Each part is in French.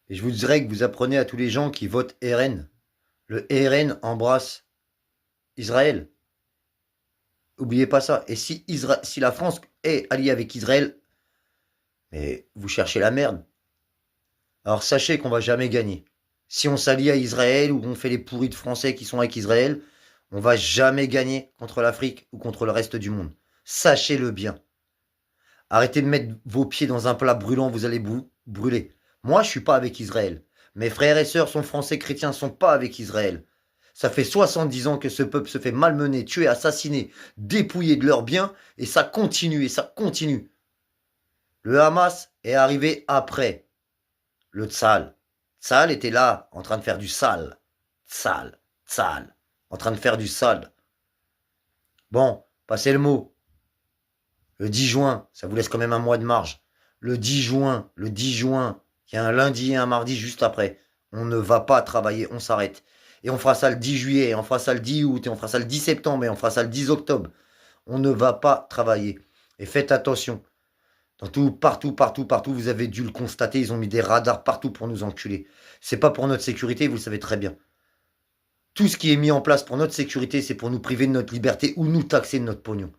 Et je vous dirais que vous apprenez à tous les gens qui votent RN. Le RN embrasse Israël. Oubliez pas ça. Et si la France est alliée avec Israël, mais vous cherchez la merde. Alors sachez qu'on va jamais gagner. Si on s'allie à Israël ou on fait les pourris de Français qui sont avec Israël, on va jamais gagner contre l'Afrique ou contre le reste du monde. Sachez-le bien. Arrêtez de mettre vos pieds dans un plat brûlant, vous allez brûler. Moi, je suis pas avec Israël. Mes frères et sœurs sont français chrétiens, sont pas avec Israël. Ça fait 70 ans que ce peuple se fait malmener, tuer, assassiner, dépouiller de leurs biens, et ça continue, et ça continue. Le Hamas est arrivé après le Tzal. Tzal était là, en train de faire du sale. Tzal, Tzal, en train de faire du sale. Bon, passez le mot. Le 10 juin, ça vous laisse quand même un mois de marge. Le 10 juin, il y a un lundi et un mardi juste après. On ne va pas travailler, on s'arrête. Et on fera ça le 10 juillet, et on fera ça le 10 août, et on fera ça le 10 septembre, et on fera ça le 10 octobre. On ne va pas travailler. Et faites attention. Dans tout, partout, vous avez dû le constater, ils ont mis des radars partout pour nous enculer. C'est pas pour notre sécurité, vous le savez très bien. Tout ce qui est mis en place pour notre sécurité, c'est pour nous priver de notre liberté ou nous taxer de notre pognon.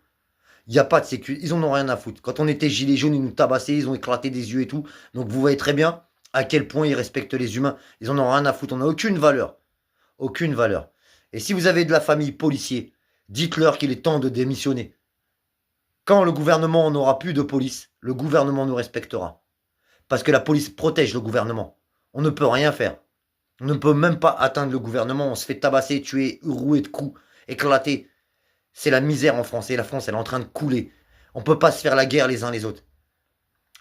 Il n'y a pas de sécurité, ils en ont rien à foutre. Quand on était gilets jaunes, ils nous tabassaient, ils ont éclaté des yeux et tout. Donc vous voyez très bien à quel point ils respectent les humains. Ils en ont rien à foutre, on n'a aucune valeur. Aucune valeur. Et si vous avez de la famille policier, dites-leur qu'il est temps de démissionner. Quand le gouvernement n'aura plus de police, le gouvernement nous respectera. Parce que la police protège le gouvernement. On ne peut rien faire. On ne peut même pas atteindre le gouvernement. On se fait tabasser, tuer, rouer de coups, éclater. C'est la misère en France. Et la France, elle est en train de couler. On ne peut pas se faire la guerre les uns les autres.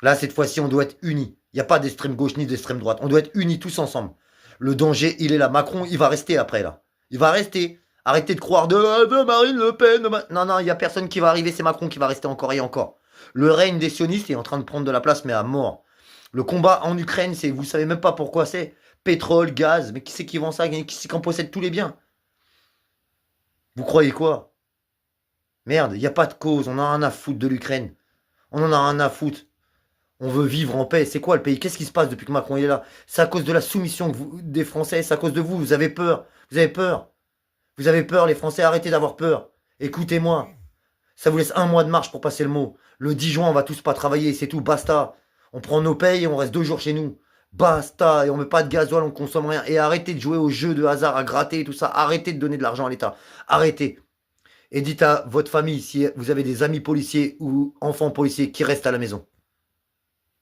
Là, cette fois-ci, on doit être unis. Il n'y a pas d'extrême gauche ni d'extrême droite. On doit être unis tous ensemble. Le danger, il est là. Macron, il va rester après, là. Il va rester. Arrêtez de croire de Marine Le Pen. Non, non, il n'y a personne qui va arriver. C'est Macron qui va rester encore et encore. Le règne des sionistes est en train de prendre de la place, mais à mort. Le combat en Ukraine, c'est, vous savez même pas pourquoi c'est. Pétrole, gaz, mais qui c'est qui vend ça? Qui c'est qui en possède tous les biens? Vous croyez quoi? Merde, il n'y a pas de cause. On a rien à foutre de l'Ukraine. On en a rien à foutre. On veut vivre en paix. C'est quoi le pays? Qu'est-ce qui se passe depuis que Macron est là? C'est à cause de la soumission des Français. C'est à cause de vous. Vous avez peur. Vous avez peur. Vous avez peur, les Français. Arrêtez d'avoir peur. Écoutez-moi. Ça vous laisse un mois de marche pour passer le mot. Le 10 juin, on va tous pas travailler. C'est tout. Basta. On prend nos payes et on reste 2 jours chez nous. Basta. Et on met pas de gasoil, on consomme rien. Et arrêtez de jouer aux jeux de hasard à gratter et tout ça. Arrêtez de donner de l'argent à l'État. Arrêtez. Et dites à votre famille si vous avez des amis policiers ou enfants policiers qui restent à la maison.